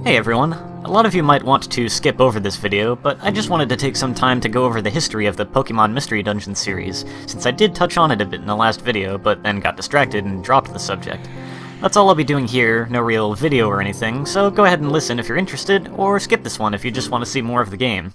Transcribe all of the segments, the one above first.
Hey everyone! A lot of you might want to skip over this video, but I just wanted to take some time to go over the history of the Pokemon Mystery Dungeon series, since I did touch on it a bit in the last video, but then got distracted and dropped the subject. That's all I'll be doing here, no real video or anything, so go ahead and listen if you're interested, or skip this one if you just want to see more of the game.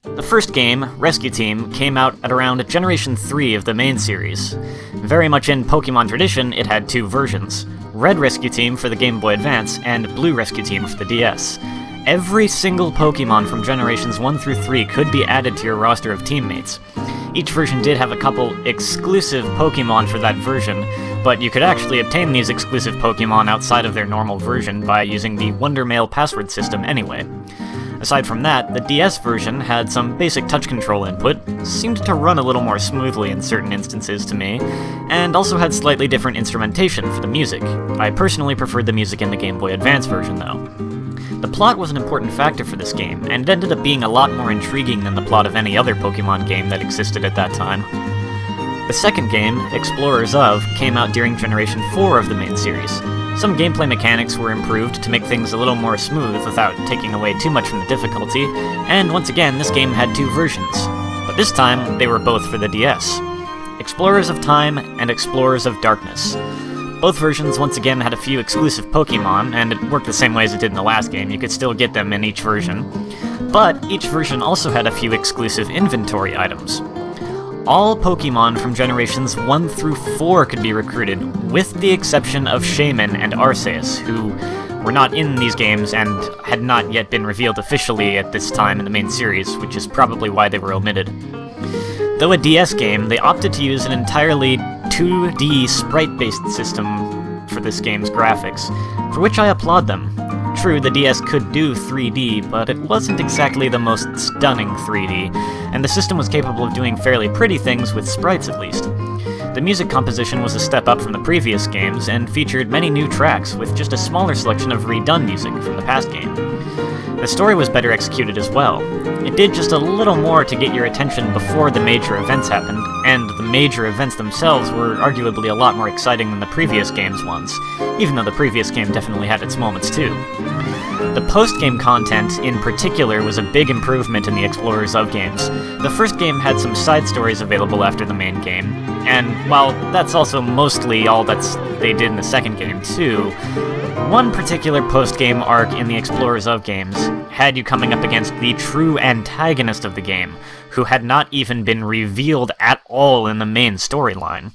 The first game, Rescue Team, came out at around Generation 3 of the main series. Very much in Pokemon tradition, it had two versions. Red Rescue Team for the Game Boy Advance, and Blue Rescue Team for the DS. Every single Pokemon from Generations 1 through 3 could be added to your roster of teammates. Each version did have a couple exclusive Pokemon for that version, but you could actually obtain these exclusive Pokemon outside of their normal version by using the Wonder Mail password system anyway. Aside from that, the DS version had some basic touch control input, seemed to run a little more smoothly in certain instances to me, and also had slightly different instrumentation for the music. I personally preferred the music in the Game Boy Advance version, though. The plot was an important factor for this game, and it ended up being a lot more intriguing than the plot of any other Pokemon game that existed at that time. The second game, Explorers of, came out during Generation 4 of the main series. Some gameplay mechanics were improved to make things a little more smooth without taking away too much from the difficulty, and once again this game had two versions. But this time, they were both for the DS. Explorers of Time and Explorers of Darkness. Both versions once again had a few exclusive Pokemon, and it worked the same way as it did in the last game, you could still get them in each version. But each version also had a few exclusive inventory items. All Pokemon from Generations 1 through 4 could be recruited, with the exception of Shaman and Arceus, who were not in these games and had not yet been revealed officially at this time in the main series, which is probably why they were omitted. Though a DS game, they opted to use an entirely 2D sprite-based system for this game's graphics, for which I applaud them. True, the DS could do 3D, but it wasn't exactly the most stunning 3D, and the system was capable of doing fairly pretty things with sprites at least. The music composition was a step up from the previous games, and featured many new tracks, with just a smaller selection of redone music from the past game. The story was better executed as well. It did just a little more to get your attention before the major events happened, and the major events themselves were arguably a lot more exciting than the previous game's ones, even though the previous game definitely had its moments too. The post-game content, in particular, was a big improvement in the Explorers of games. The first game had some side stories available after the main game, and while that's also mostly all they did in the second game too, one particular post-game arc in the Explorers of games had you coming up against the true antagonist of the game, who had not even been revealed at all in the main storyline.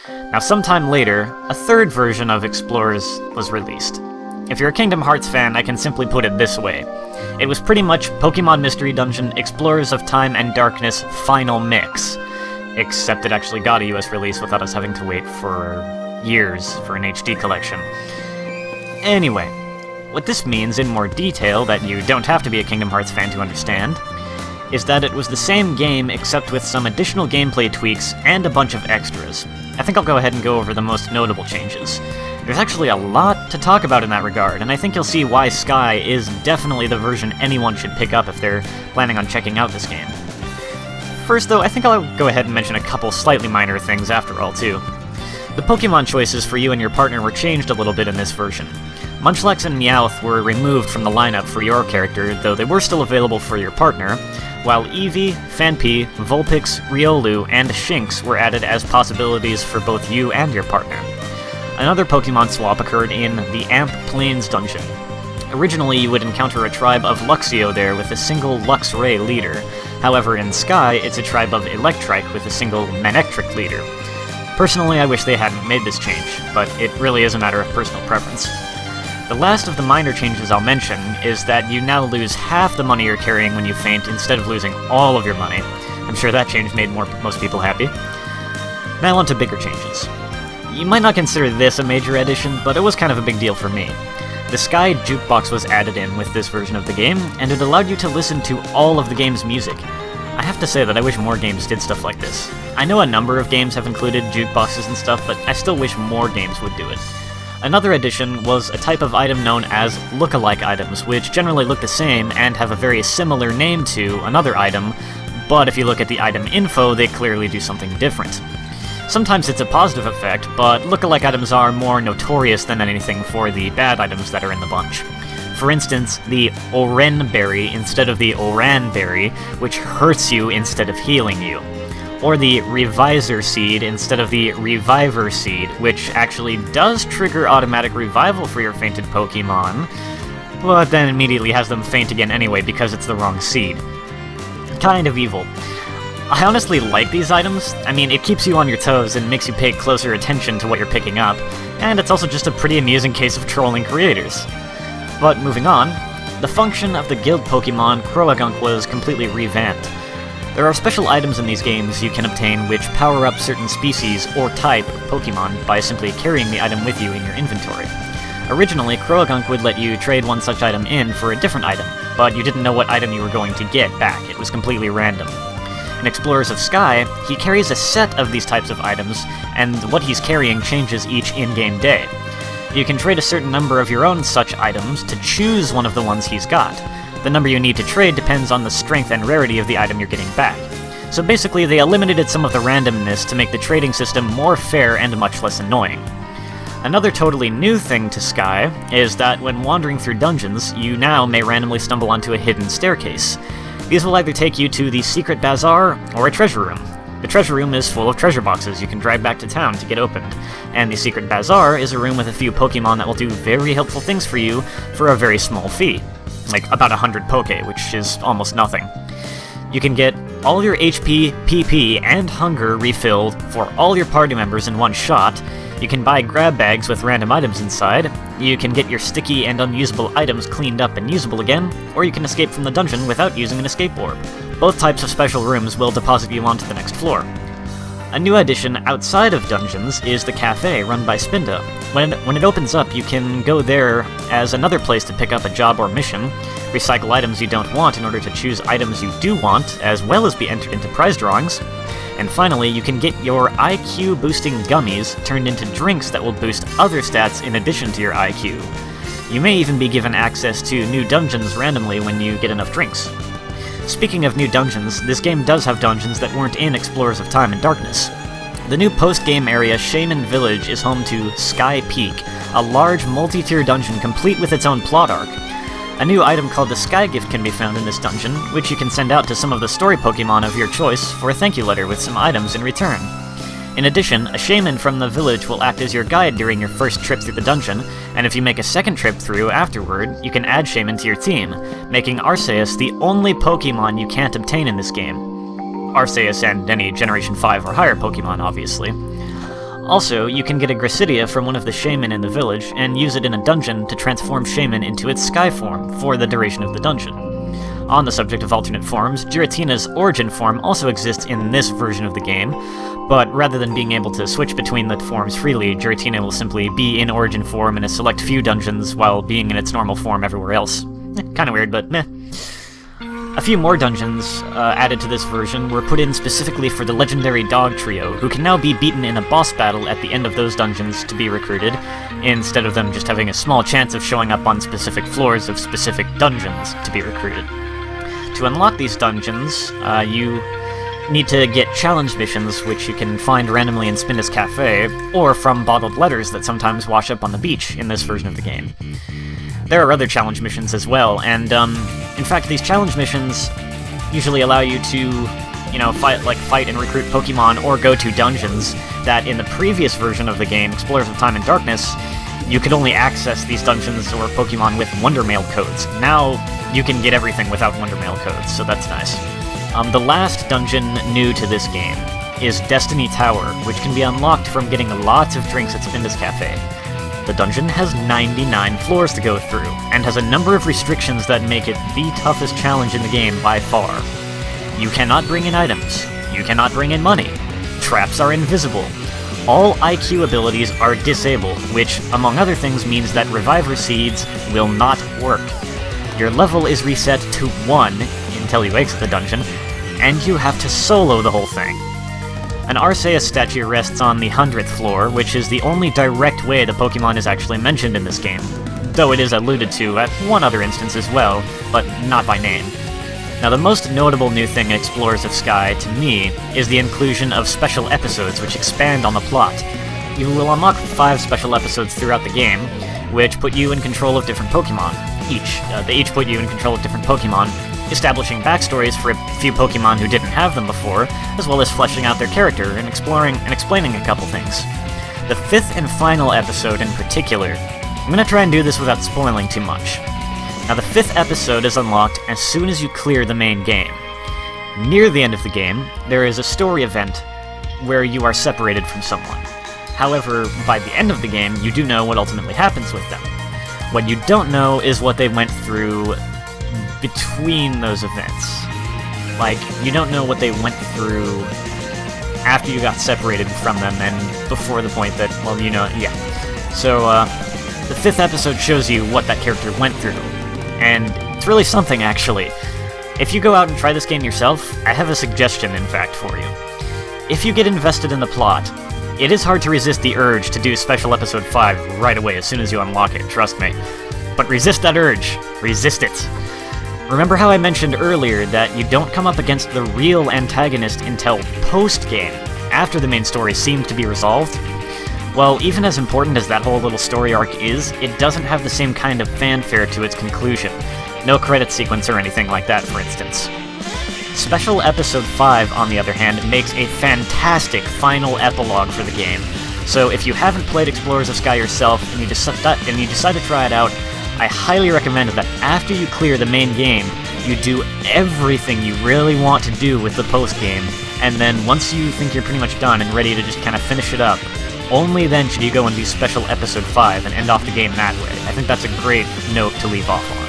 Now, sometime later, a third version of Explorers was released. If you're a Kingdom Hearts fan, I can simply put it this way. It was pretty much Pokemon Mystery Dungeon, Explorers of Time and Darkness Final Mix. Except it actually got a US release without us having to wait for years for an HD collection. Anyway, what this means in more detail, that you don't have to be a Kingdom Hearts fan to understand, is that it was the same game except with some additional gameplay tweaks and a bunch of extras. I think I'll go ahead and go over the most notable changes. There's actually a lot to talk about in that regard, and I think you'll see why Sky is definitely the version anyone should pick up if they're planning on checking out this game. First though, I think I'll go ahead and mention a couple slightly minor things after all too. The Pokemon choices for you and your partner were changed a little bit in this version. Munchlax and Meowth were removed from the lineup for your character, though they were still available for your partner, while Eevee, Phanpy, Vulpix, Riolu, and Shinx were added as possibilities for both you and your partner. Another Pokemon swap occurred in the Amp Plains dungeon. Originally, you would encounter a tribe of Luxio there with a single Luxray leader. However, in Sky, it's a tribe of Electrike with a single Manectric leader. Personally, I wish they hadn't made this change, but it really is a matter of personal preference. The last of the minor changes I'll mention is that you now lose half the money you're carrying when you faint instead of losing all of your money. I'm sure that change made most people happy. Now on to bigger changes. You might not consider this a major addition, but it was kind of a big deal for me. The Sky Jukebox was added in with this version of the game, and it allowed you to listen to all of the game's music. I have to say that I wish more games did stuff like this. I know a number of games have included jukeboxes and stuff, but I still wish more games would do it. Another addition was a type of item known as lookalike items, which generally look the same and have a very similar name to another item, but if you look at the item info, they clearly do something different. Sometimes it's a positive effect, but lookalike items are more notorious than anything for the bad items that are in the bunch. For instance, the Oren Berry instead of the Oran Berry, which hurts you instead of healing you. Or the Reviser Seed instead of the Reviver Seed, which actually does trigger automatic revival for your fainted Pokemon, but then immediately has them faint again anyway because it's the wrong seed. Kind of evil. I honestly like these items. I mean, it keeps you on your toes and makes you pay closer attention to what you're picking up, and it's also just a pretty amusing case of trolling creators. But moving on, the function of the guild Pokemon Croagunk was completely revamped. There are special items in these games you can obtain which power up certain species or type of Pokemon by simply carrying the item with you in your inventory. Originally, Croagunk would let you trade one such item in for a different item, but you didn't know what item you were going to get back. It was completely random. In Explorers of Sky, he carries a set of these types of items, and what he's carrying changes each in-game day. You can trade a certain number of your own such items to choose one of the ones he's got. The number you need to trade depends on the strength and rarity of the item you're getting back. So basically, they eliminated some of the randomness to make the trading system more fair and much less annoying. Another totally new thing to Sky is that when wandering through dungeons, you now may randomly stumble onto a hidden staircase. These will either take you to the secret bazaar or a treasure room. The treasure room is full of treasure boxes you can drive back to town to get opened, and the secret bazaar is a room with a few Pokemon that will do very helpful things for you for a very small fee. Like about 100 Poke, which is almost nothing. You can get all your HP, PP, and hunger refilled for all your party members in one shot. You can buy grab bags with random items inside. You can get your sticky and unusable items cleaned up and usable again, or you can escape from the dungeon without using an escape orb. Both types of special rooms will deposit you onto the next floor. A new addition outside of dungeons is the cafe run by Spinda. When it opens up, you can go there as another place to pick up a job or mission, recycle items you don't want in order to choose items you do want, as well as be entered into prize drawings. And finally, you can get your IQ boosting gummies turned into drinks that will boost other stats in addition to your IQ. You may even be given access to new dungeons randomly when you get enough drinks. Speaking of new dungeons, this game does have dungeons that weren't in Explorers of Time and Darkness. The new post-game area Shaman Village is home to Sky Peak, a large multi-tier dungeon complete with its own plot arc. A new item called the Sky Gift can be found in this dungeon, which you can send out to some of the story Pokemon of your choice for a thank you letter with some items in return. In addition, a shaman from the village will act as your guide during your first trip through the dungeon, and if you make a second trip through afterward, you can add shaman to your team, making Arceus the only Pokemon you can't obtain in this game. Arceus and any Generation 5 or higher Pokemon, obviously. Also, you can get a Gracidia from one of the shaman in the village, and use it in a dungeon to transform shaman into its sky form for the duration of the dungeon. On the subject of alternate forms, Giratina's origin form also exists in this version of the game, but rather than being able to switch between the forms freely, Giratina will simply be in origin form in a select few dungeons while being in its normal form everywhere else. Kinda weird, but meh. A few more dungeons added to this version were put in specifically for the legendary dog trio, who can now be beaten in a boss battle at the end of those dungeons to be recruited, instead of them just having a small chance of showing up on specific floors of specific dungeons to be recruited. To unlock these dungeons, you need to get challenge missions, which you can find randomly in Spinda's Cafe, or from bottled letters that sometimes wash up on the beach in this version of the game. There are other challenge missions as well, and in fact these challenge missions usually allow you to, fight and recruit Pokemon or go to dungeons that in the previous version of the game, Explorers of Time and Darkness, you could only access these dungeons or Pokemon with Wonder Mail codes. Now you can get everything without Wonder Mail codes, so that's nice. The last dungeon new to this game is Destiny Tower, which can be unlocked from getting lots of drinks at Spinda's Cafe. The dungeon has 99 floors to go through, and has a number of restrictions that make it the toughest challenge in the game by far. You cannot bring in items, you cannot bring in money, traps are invisible, all IQ abilities are disabled, which, among other things, means that Reviver Seeds will not work. Your level is reset to 1 until you exit the dungeon, and you have to solo the whole thing. An Arceus statue rests on the 100th floor, which is the only direct way the Pokemon is actually mentioned in this game, though it is alluded to at one other instance as well, but not by name. Now, the most notable new thing in Explorers of Sky, to me, is the inclusion of special episodes which expand on the plot. You will unlock 5 special episodes throughout the game, which put you in control of different Pokemon. each. They each put you in control of different Pokemon, establishing backstories for a few Pokemon who didn't have them before, as well as fleshing out their character and exploring and explaining a couple things. The 5th and final episode in particular, I'm gonna try and do this without spoiling too much. Now the 5th episode is unlocked as soon as you clear the main game. Near the end of the game, there is a story event where you are separated from someone. However, by the end of the game, you do know what ultimately happens with them. What you don't know is what they went through between those events. Like, you don't know what they went through after you got separated from them and before the point that, well, you know, yeah. So, the 5th episode shows you what that character went through. And it's really something, actually. If you go out and try this game yourself, I have a suggestion, in fact, for you. If you get invested in the plot, it is hard to resist the urge to do Special Episode 5 right away as soon as you unlock it, trust me. But resist that urge. Resist it. Remember how I mentioned earlier that you don't come up against the real antagonist until post-game, after the main story seemed to be resolved? Well, even as important as that whole little story arc is, it doesn't have the same kind of fanfare to its conclusion. No credit sequence or anything like that, for instance. Special Episode 5, on the other hand, makes a fantastic final epilogue for the game. So if you haven't played Explorers of Sky yourself and you decide to try it out, I highly recommend that after you clear the main game, you do everything you really want to do with the post-game, and then once you think you're pretty much done and ready to just kind of finish it up, only then should you go and do Special Episode 5 and end off the game that way. I think that's a great note to leave off on.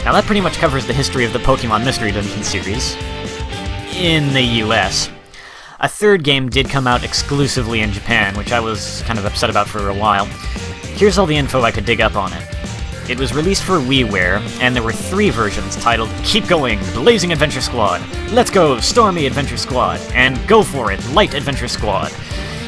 Now that pretty much covers the history of the Pokemon Mystery Dungeon series in the US. A 3rd game did come out exclusively in Japan, which I was kind of upset about for a while. Here's all the info I could dig up on it. It was released for WiiWare, and there were 3 versions titled Keep Going, Blazing Adventure Squad, Let's Go, Stormy Adventure Squad, and Go For It, Light Adventure Squad.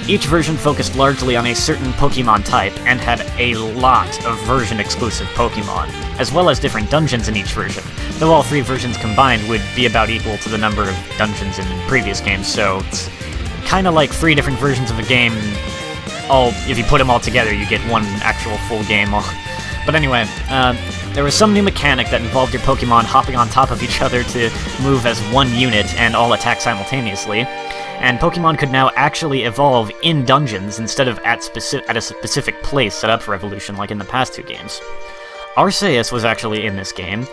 Each version focused largely on a certain Pokemon type, and had a lot of version-exclusive Pokemon, as well as different dungeons in each version, though all 3 versions combined would be about equal to the number of dungeons in previous games, so it's kinda like 3 different versions of a game. If you put them all together, you get one actual full game. But anyway, there was some new mechanic that involved your Pokemon hopping on top of each other to move as one unit and all attack simultaneously, and Pokemon could now actually evolve in dungeons instead of at a specific place set up for evolution like in the past 2 games. Arceus was actually in this game.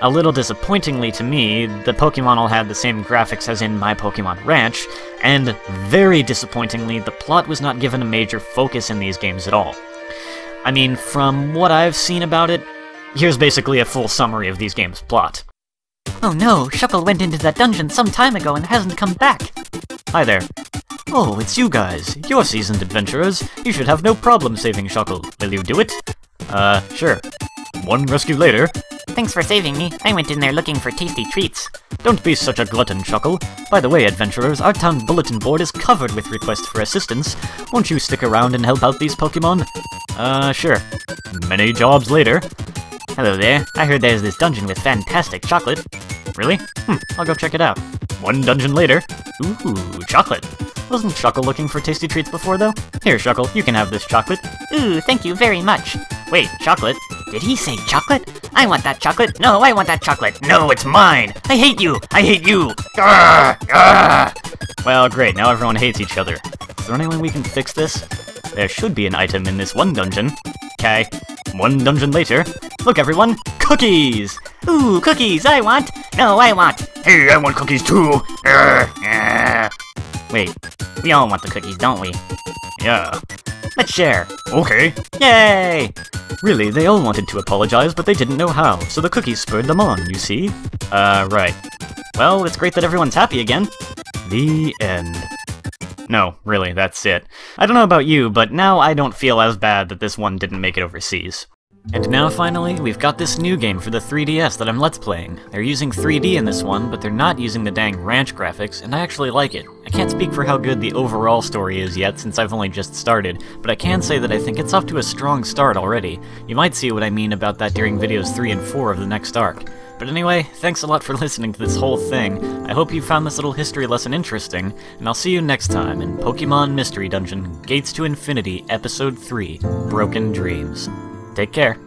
A little disappointingly to me, the Pokemon all had the same graphics as in My Pokemon Ranch, and very disappointingly, the plot was not given a major focus in these games at all. I mean, from what I've seen about it, here's basically a full summary of these games' plot. Oh no, Shuckle went into that dungeon some time ago and hasn't come back. Hi there. Oh, it's you guys. You're seasoned adventurers. You should have no problem saving Shuckle. Will you do it? Sure. One rescue later. Thanks for saving me. I went in there looking for tasty treats. Don't be such a glutton, Shuckle. By the way, adventurers, our town bulletin board is covered with requests for assistance. Won't you stick around and help out these Pokemon? Sure. Many jobs later. Hello there. I heard there's this dungeon with fantastic chocolate. Really? I'll go check it out. One dungeon later. Ooh, chocolate. Wasn't Shuckle looking for tasty treats before, though? Here, Shuckle, you can have this chocolate. Ooh, thank you very much. Wait, chocolate? Did he say chocolate? I want that chocolate. No, I want that chocolate. No, it's mine! I hate you! I hate you! Arrgh! Arrgh! Well, great, now everyone hates each other. Is there any way we can fix this? There should be an item in this one dungeon. Okay, one dungeon later. Look, everyone! Cookies! Ooh, cookies! I want! No, I want! Hey, I want cookies too! Wait, we all want the cookies, don't we? Yeah. Let's share. Okay. Yay! Really, they all wanted to apologize, but they didn't know how, so the cookies spurred them on, you see? Right. Well, it's great that everyone's happy again. The end. No, really, that's it. I don't know about you, but now I don't feel as bad that this one didn't make it overseas. And now finally, we've got this new game for the 3DS that I'm Let's Playing. They're using 3D in this one, but they're not using the dang ranch graphics, and I actually like it. I can't speak for how good the overall story is yet, since I've only just started, but I can say that I think it's off to a strong start already. You might see what I mean about that during videos 3 and 4 of the next arc. But anyway, thanks a lot for listening to this whole thing. I hope you found this little history lesson interesting, and I'll see you next time in Pokemon Mystery Dungeon Gates to Infinity Episode 3, Broken Dreams. Take care.